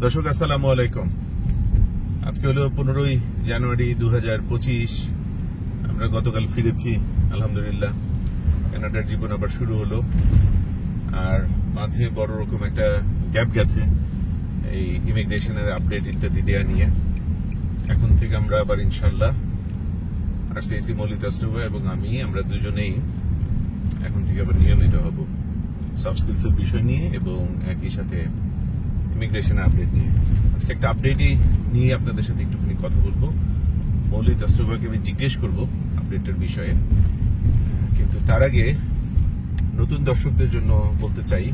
দর্শক আসসালামু আলাইকুম। আজকে হলো 15ই জানুয়ারি 2025। আমরা গতকাল ফিরেছি আলহামদুলিল্লাহ। কানাডার জীবন আবার শুরু হলো, আর মাঝে বড় রকম একটা গ্যাপ গেছে এই ইমিগ্রেশনের আপডেট ইত্যাদি দেওয়া নিয়ে। এখন থেকে আমরা আবার ইনশাল্লাহ আরসিআইসি মৌলিক রাষ্ট্রভাই এবং আমরা দুজনেই এখন থেকে আবার নিয়মিত হব সফট স্কিলসের বিষয় নিয়ে এবং একই সাথে ইমিগ্রেশন আপডেট নিয়ে। আজকে একটা আপডেটই নিয়ে আপনাদের সাথে একটুখানি কথা বলবো। মৌলিক রাষ্ট্রভাইকে আমি জিজ্ঞেস করবো আপডেটের বিষয়ে, কিন্তু তার আগে নতুন দর্শকদের জন্য বলতে চাই,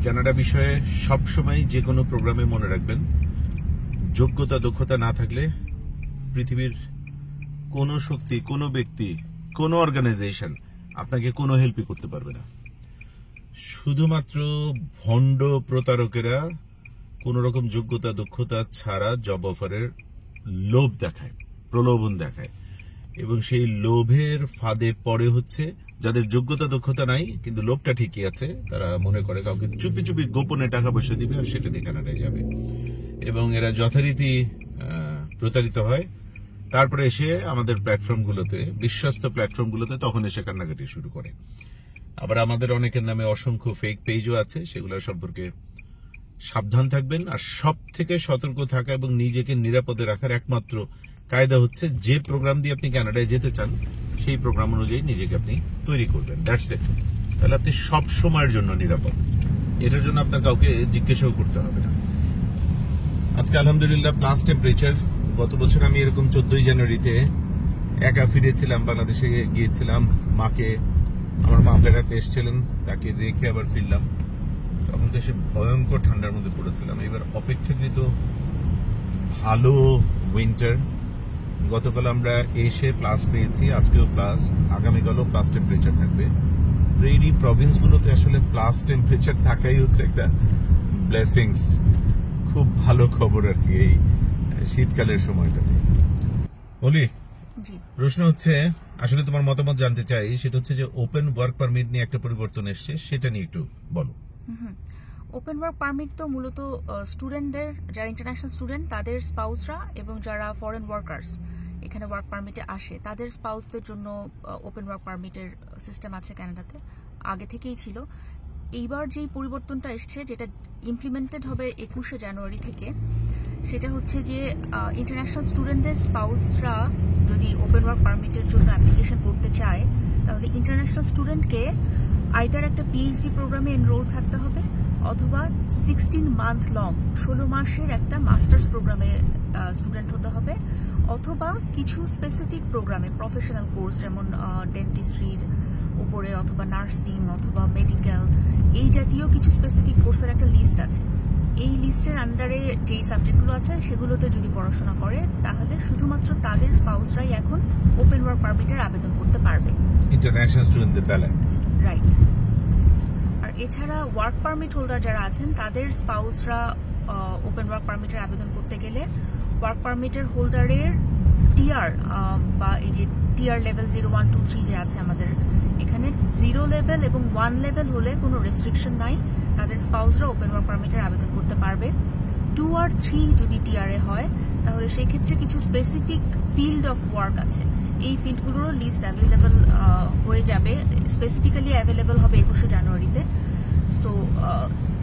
কানাডা বিষয়ে সবসময় যে কোনো প্রোগ্রামে মনে রাখবেন, যোগ্যতা দক্ষতা না থাকলে পৃথিবীর কোনো শক্তি, কোনো ব্যক্তি, কোনো অর্গানাইজেশন আপনাকে কোনো হেল্পই করতে পারবে না। শুধুমাত্র ভণ্ড প্রতারকেরা কোন রকম যোগ্যতা দক্ষতা ছাড়া জব অফারের লোভ দেখায়, প্রলোভন দেখায়, এবং সেই লোভের ফাঁদে পড়ে হচ্ছে যাদের যোগ্যতা দক্ষতা নাই কিন্তু লোভটা ঠিকই আছে। তারা মনে করে কাউকে চুপি চুপি গোপনে টাকা পয়সা দিবে আর সেটা দিয়ে কানাডায় যাবে, এবং এরা যথারীতি প্রতারিত হয়। তারপরে এসে আমাদের প্ল্যাটফর্মগুলোতে, বিশ্বস্ত প্ল্যাটফর্মগুলোতে তখন এসে কান্নাকাটি শুরু করে। আবার আমাদের অনেকের নামে অসংখ্য ফেক পেজও আছে, সেগুলো সম্পর্কে সাবধান থাকবেন। আর সব থেকে সতর্ক থাকা এবং নিজেকে নিরাপদে রাখার একমাত্র কায়দা হচ্ছে যে প্রোগ্রাম দিয়ে আপনি কানাডায় যেতে চান সেই প্রোগ্রাম অনুযায়ী নিজেকে আপনি তৈরি করবেন। That's it. তাহলে আপনি সব সময়ের জন্য নিরাপদ। এটার জন্য আপনার কাউকে জিজ্ঞাসাও করতে হবে না। আজকে আলহামদুলিল্লাহ প্লাস টেম্পারেচার। গত বছর আমি এরকম 14ই জানুয়ারিতে একা ফিরেছিলাম, বাংলাদেশে গিয়েছিলাম। আমার মা বেড়াতে এসেছিলেন, তাকে রেখে আবার ফিরলাম। তখন তো এসে ভয়ঙ্কর ঠান্ডার মধ্যে পড়েছিলাম। এবার অপেক্ষাকৃত ভালো উইন্টার। গতকাল আমরা এসে প্লাস পেয়েছি, আজকেও প্লাস, আগামীকালও প্লাস টেম্পারেচার থাকবে। এই প্রভিন্সগুলোতে আসলে প্লাস টেম্পারেচার থাকাই হচ্ছে একটা ব্লেসিংস। খুব ভালো খবর আর কি এই শীতকালের সময়টাতে। বলি, প্রশ্ন হচ্ছে, আসলে তোমার মতামত জানতে চাই, সেটা হচ্ছে যে ওপেন ওয়ার্ক পারমিট নিয়ে একটা পরিবর্তন এসছে, সেটা নিয়ে একটু বলো। ওপেন ওয়ার্ক পারমিট তো মূলত স্টুডেন্টদের, যারা ইন্টারন্যাশনাল স্টুডেন্ট তাদের স্পাউসরা এবং যারা ফরেন ওয়ার্কার্স এখানে ওয়ার্ক পারমিটে আসে তাদের স্পাউসদের জন্য ওপেন ওয়ার্ক পারমিটের সিস্টেম আছে কানাডাতে, আগে থেকেই ছিল। এইবার যেই পরিবর্তনটা এসছে, যেটা ইমপ্লিমেন্টেড হবে 21শে জানুয়ারি থেকে, সেটা হচ্ছে যে ইন্টারন্যাশনাল স্টুডেন্টদের স্পাউসরা যদি ওপেন ওয়ার্ক পারমিটের জন্য অ্যাপ্লিকেশন করতে চায়, তাহলে ইন্টারন্যাশনাল স্টুডেন্টকে আইদার একটা পিএইচডি প্রোগ্রামে এনরোল থাকতে হবে, অথবা 16 মান্থ লং, 16 মাসের একটা মাস্টার্স প্রোগ্রামে স্টুডেন্ট হতে হবে, অথবা কিছু স্পেসিফিক প্রোগ্রামে প্রফেশনাল কোর্স, যেমন ডেন্টিস্ট্রির উপরে, অথবা নার্সিং, অথবা মেডিকেল, এই জাতীয় কিছু স্পেসিফিক কোর্সের একটা লিস্ট আছে। এই লিস্টের আন্ডারে যেই সাবজেক্টগুলো আছে সেগুলোতে যদি পড়াশোনা করে, তাহলে শুধুমাত্র তাদের স্পাউসরাই এখন ওপেন ওয়ার্ক পারমিটের আবেদন করতে পারবে, ইন্টারন্যাশনাল স্টুডেন্টদের বেলায়। রাইট। আর এছাড়া ওয়ার্ক পারমিট হোল্ডার যারা আছেন তাদের স্পাউসরা ওপেন ওয়ার্ক পারমিটের আবেদন করতে গেলে ওয়ার্ক পারমিটের হোল্ডারের টিআর বা এই যে টিআর লেভেল 0, 1, 2, 3 যে আছে আমাদের এখানে, 0 লেভেল এবং 1 লেভেল হলে কোনো রেস্ট্রিকশন নাই, তাদের স্পাউসরা ওপেন ওয়ার্ক পারমিটের আবেদন করতে পারবে। 2 আর 3 যদি টিআরএ হয়, তাহলে সেই ক্ষেত্রে কিছু স্পেসিফিক ফিল্ড অফ ওয়ার্ক আছে, এই ফিল্ডগুলোরও লিস্ট অ্যাভেলেবল হয়ে যাবে, স্পেসিফিক্যালি অ্যাভেলেবল হবে 21শে জানুয়ারিতে। সো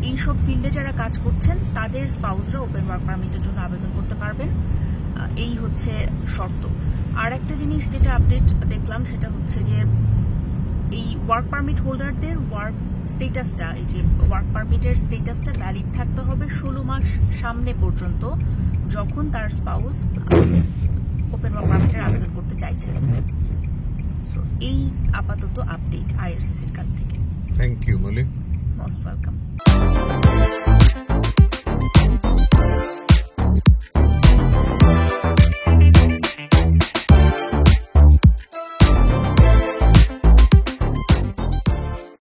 এইসব ফিল্ডে যারা কাজ করছেন তাদের স্পাউসরা ওপেন ওয়ার্ক পারমিটের জন্য আবেদন করতে পারবেন, এই হচ্ছে শর্ত। আর একটা জিনিস যেটা আপডেট দেখলাম, সেটা হচ্ছে যে এই ওয়ার্ক পারমিট হোল্ডারদের ওয়ার্ক স্টেটাসটা, এই যে ওয়ার্ক পারমিটের স্টেটাসটা ভ্যালিড থাকতে হবে 16 মাস সামনে পর্যন্ত, যখন তার স্পাউস ওপেন ওয়ার্ক পারমিটের আবেদন করতে চাইছে। সো এই আপাতত আপডেট আইআরসিসির কাছ থেকে। Thank you Molly, most welcome.